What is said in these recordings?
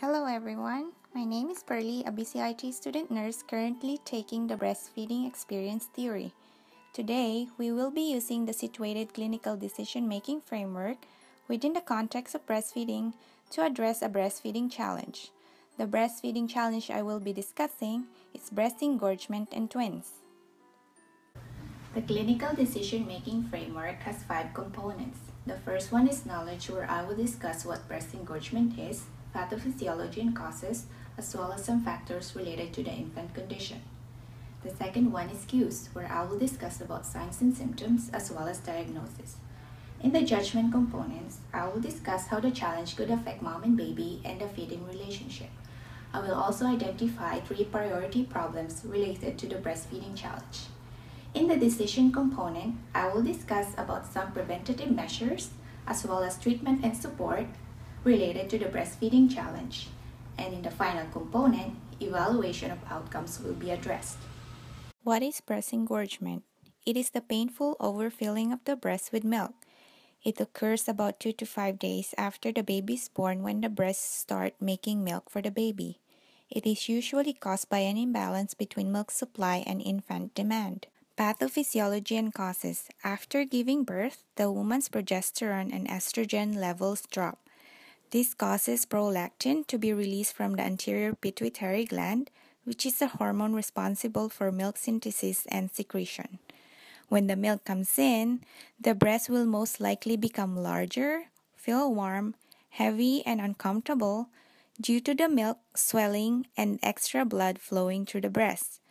Hello everyone, my name is Pearly, a BCIT student nurse currently taking the breastfeeding experience theory. Today, we will be using the situated clinical decision-making framework within the context of breastfeeding to address a breastfeeding challenge. The breastfeeding challenge I will be discussing is breast engorgement in twins. The clinical decision-making framework has 5 components. The first one is knowledge, where I will discuss what breast engorgement is, pathophysiology and causes, as well as some factors related to the infant condition. The second one is cues, where I will discuss about signs and symptoms as well as diagnosis. In the judgment components, I will discuss how the challenge could affect mom and baby and the feeding relationship. I will also identify 3 priority problems related to the breastfeeding challenge. In the decision component, I will discuss about some preventative measures as well as treatment and support related to the breastfeeding challenge. And in the final component, evaluation of outcomes will be addressed. What is breast engorgement? It is the painful overfilling of the breast with milk. It occurs about 2 to 5 days after the baby is born when the breasts start making milk for the baby. It is usually caused by an imbalance between milk supply and infant demand. Pathophysiology and causes. After giving birth, the woman's progesterone and estrogen levels drop. This causes prolactin to be released from the anterior pituitary gland, which is the hormone responsible for milk synthesis and secretion. When the milk comes in, the breast will most likely become larger, feel warm, heavy, and uncomfortable due to the milk swelling and extra blood flowing through the breast.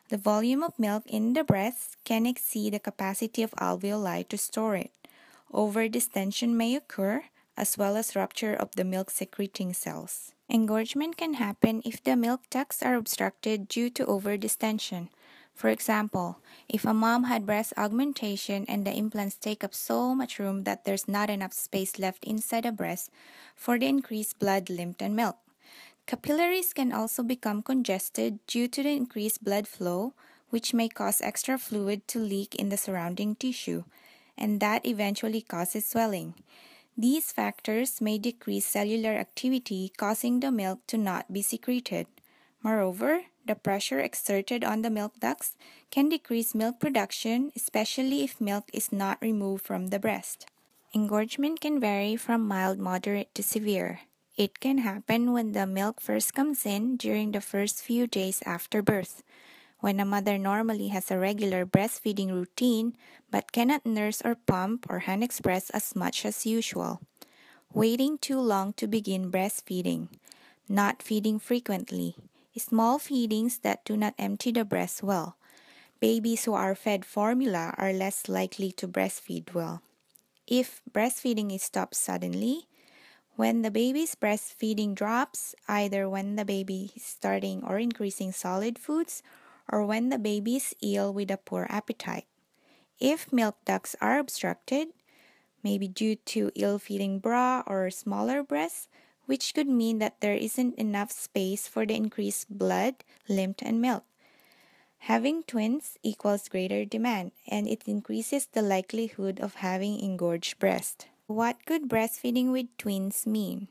The volume of milk in the breast can exceed the capacity of alveoli to store it. Overdistension may occur, as well as rupture of the milk-secreting cells. Engorgement can happen if the milk ducts are obstructed due to overdistension. For example, if a mom had breast augmentation and the implants take up so much room that there's not enough space left inside the breast for the increased blood, lymph, and milk. Capillaries can also become congested due to the increased blood flow, which may cause extra fluid to leak in the surrounding tissue, and that eventually causes swelling. These factors may decrease cellular activity, causing the milk to not be secreted. Moreover, the pressure exerted on the milk ducts can decrease milk production, especially if milk is not removed from the breast. Engorgement can vary from mild, moderate to severe. It can happen when the milk first comes in during the first few days after birth, when a mother normally has a regular breastfeeding routine but cannot nurse or pump or hand express as much as usual. Waiting too long to begin breastfeeding. Not feeding frequently. Small feedings that do not empty the breast well. Babies who are fed formula are less likely to breastfeed well. If breastfeeding is stopped suddenly, when the baby's breastfeeding drops, either when the baby is starting or increasing solid foods, or when the baby is ill with a poor appetite. If milk ducts are obstructed, maybe due to ill-fitting bra or smaller breasts, which could mean that there isn't enough space for the increased blood, lymph, and milk. Having twins equals greater demand, and it increases the likelihood of having engorged breast. What could breastfeeding with twins mean?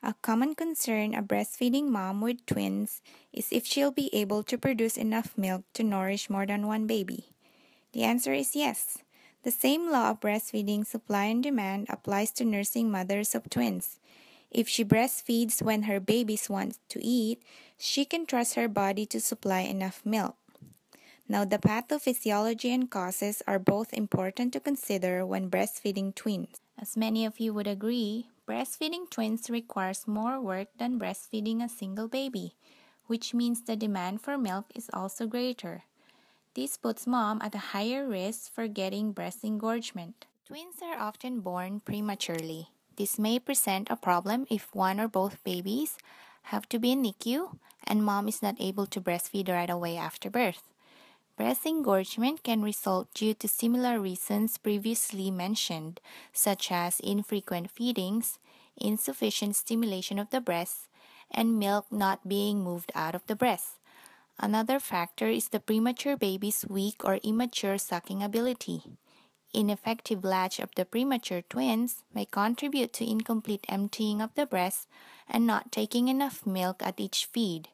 A common concern a breastfeeding mom with twins is if she'll be able to produce enough milk to nourish more than one baby. The answer is yes. The same law of breastfeeding supply and demand applies to nursing mothers of twins. If she breastfeeds when her babies want to eat, she can trust her body to supply enough milk. Now, the pathophysiology and causes are both important to consider when breastfeeding twins. As many of you would agree, breastfeeding twins requires more work than breastfeeding a single baby, which means the demand for milk is also greater. This puts mom at a higher risk for getting breast engorgement. Twins are often born prematurely. This may present a problem if one or both babies have to be in NICU and mom is not able to breastfeed right away after birth. Breast engorgement can result due to similar reasons previously mentioned, such as infrequent feedings, insufficient stimulation of the breast, and milk not being moved out of the breast. Another factor is the premature baby's weak or immature sucking ability. Ineffective latch of the premature twins may contribute to incomplete emptying of the breast and not taking enough milk at each feed.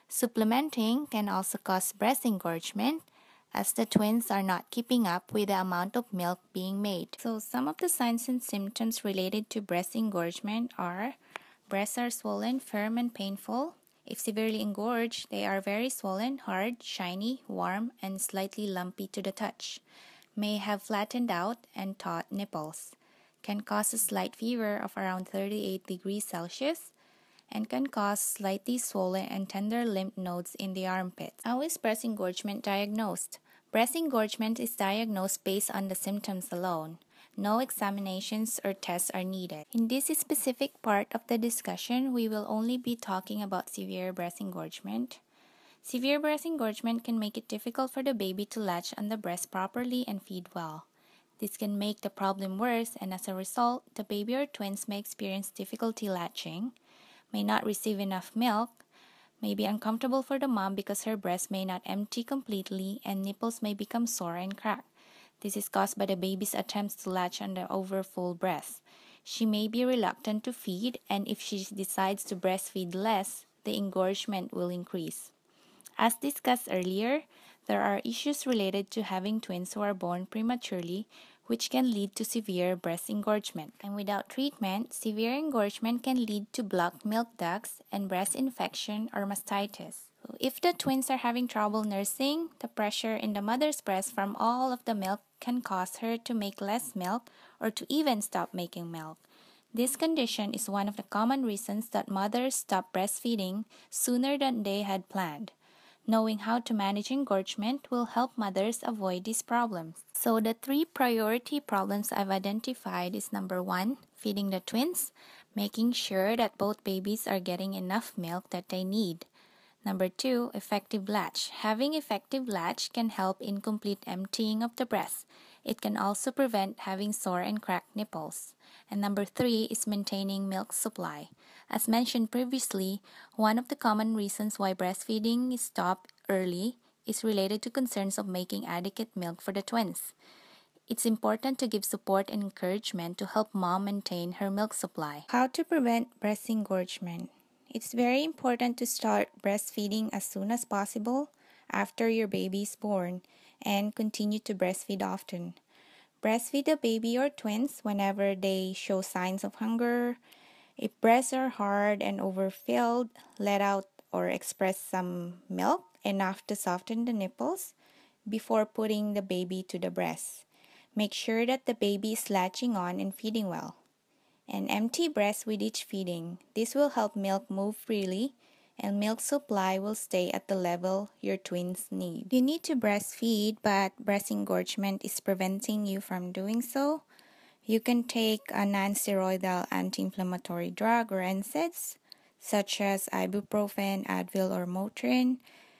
Supplementing can also cause breast engorgement, as the twins are not keeping up with the amount of milk being made. So some of the signs and symptoms related to breast engorgement are: breasts are swollen, firm, and painful. If severely engorged, they are very swollen, hard, shiny, warm, and slightly lumpy to the touch. May have flattened out and taut nipples. Can cause a slight fever of around 38 degrees Celsius, and can cause slightly swollen and tender lymph nodes in the armpits. How is breast engorgement diagnosed? Breast engorgement is diagnosed based on the symptoms alone. No examinations or tests are needed. In this specific part of the discussion, we will only be talking about severe breast engorgement. Severe breast engorgement can make it difficult for the baby to latch on the breast properly and feed well. This can make the problem worse, and as a result, the baby or twins may experience difficulty latching, may not receive enough milk, may be uncomfortable for the mom because her breast may not empty completely, and nipples may become sore and cracked. This is caused by the baby's attempts to latch on the overfull breast. She may be reluctant to feed, and if she decides to breastfeed less, the engorgement will increase. As discussed earlier, there are issues related to having twins who are born prematurely, which can lead to severe breast engorgement. And without treatment, severe engorgement can lead to blocked milk ducts and breast infection or mastitis. If the twins are having trouble nursing, the pressure in the mother's breast from all of the milk can cause her to make less milk or to even stop making milk. This condition is one of the common reasons that mothers stop breastfeeding sooner than they had planned. Knowing how to manage engorgement will help mothers avoid these problems. So the 3 priority problems I've identified is: number 1, feeding the twins, making sure that both babies are getting enough milk that they need. Number 2, effective latch. Having effective latch can help incomplete emptying of the breast. It can also prevent having sore and cracked nipples. And number 3 is maintaining milk supply. As mentioned previously, one of the common reasons why breastfeeding is stopped early is related to concerns of making adequate milk for the twins. It's important to give support and encouragement to help mom maintain her milk supply. How to prevent breast engorgement? It's very important to start breastfeeding as soon as possible after your baby is born and continue to breastfeed often. Breastfeed the baby or twins whenever they show signs of hunger. If breasts are hard and overfilled, let out or express some milk, enough to soften the nipples, before putting the baby to the breast. Make sure that the baby is latching on and feeding well. And empty breast with each feeding. This will help milk move freely, and milk supply will stay at the level your twins need. You need to breastfeed, but breast engorgement is preventing you from doing so. You can take a non-steroidal anti-inflammatory drug or NSAIDs, such as ibuprofen, Advil, or Motrin.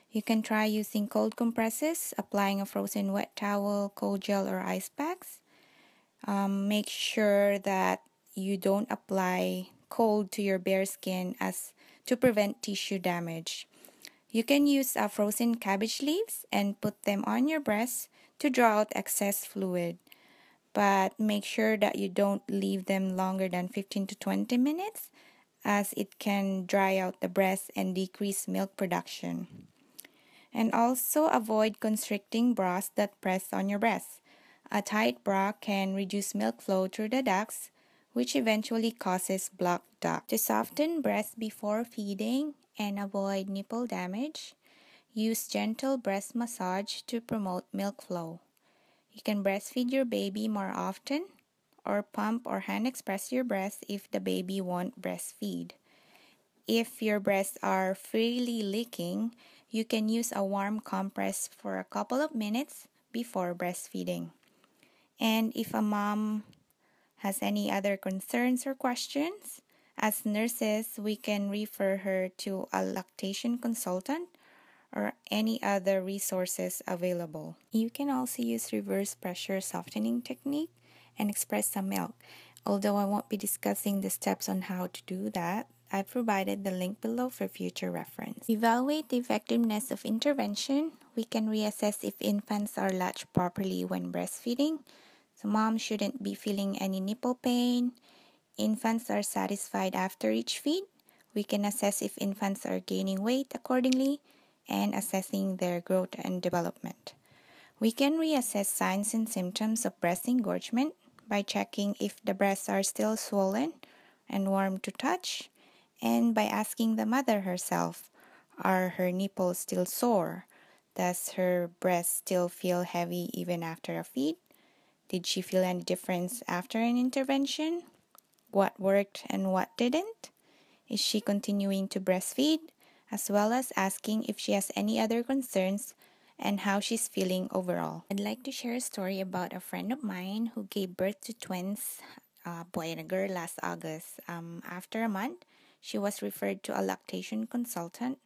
You can try using cold compresses, applying a frozen wet towel, cold gel, or ice packs. Make sure that you don't apply cold to your bare skin as to prevent tissue damage. You can use frozen cabbage leaves and put them on your breast to draw out excess fluid. But make sure that you don't leave them longer than 15 to 20 minutes, as it can dry out the breast and decrease milk production. And also avoid constricting bras that press on your breast. A tight bra can reduce milk flow through the ducts, which eventually causes blocked duct. To soften breast before feeding and avoid nipple damage, use gentle breast massage to promote milk flow. You can breastfeed your baby more often, or pump or hand express your breast if the baby won't breastfeed. If your breasts are freely leaking, you can use a warm compress for a couple of minutes before breastfeeding. And if a mom has any other concerns or questions, as nurses, we can refer her to a lactation consultant or any other resources available. You can also use reverse pressure softening technique and express some milk. Although I won't be discussing the steps on how to do that, I've provided the link below for future reference. To evaluate the effectiveness of intervention, we can reassess if infants are latched properly when breastfeeding. So mom shouldn't be feeling any nipple pain. Infants are satisfied after each feed. We can assess if infants are gaining weight accordingly and assessing their growth and development. We can reassess signs and symptoms of breast engorgement by checking if the breasts are still swollen and warm to touch, and by asking the mother herself, are her nipples still sore? Does her breast still feel heavy even after a feed? Did she feel any difference after an intervention? What worked and what didn't? Is she continuing to breastfeed? As well as asking if she has any other concerns and how she's feeling overall. I'd like to share a story about a friend of mine who gave birth to twins, a boy and a girl, last August. After a month, she was referred to a lactation consultant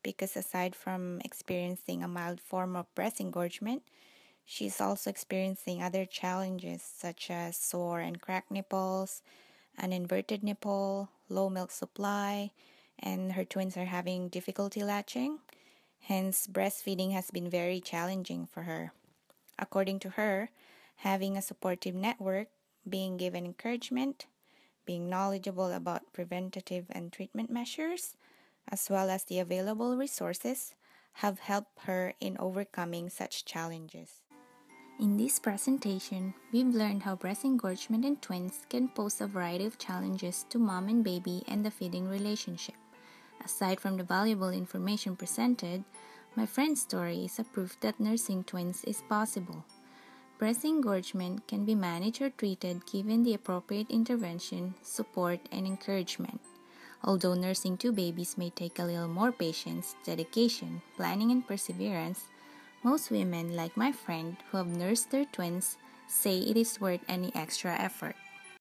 because aside from experiencing a mild form of breast engorgement, she's also experiencing other challenges such as sore and cracked nipples, an inverted nipple, low milk supply, and her twins are having difficulty latching. Hence, breastfeeding has been very challenging for her. According to her, having a supportive network, being given encouragement, being knowledgeable about preventative and treatment measures, as well as the available resources, have helped her in overcoming such challenges. In this presentation, we've learned how breast engorgement in twins can pose a variety of challenges to mom and baby and the feeding relationship. Aside from the valuable information presented, my friend's story is a proof that nursing twins is possible. Breast engorgement can be managed or treated given the appropriate intervention, support, and encouragement. Although nursing two babies may take a little more patience, dedication, planning, and perseverance, most women, like my friend who have nursed their twins, say it is worth any extra effort.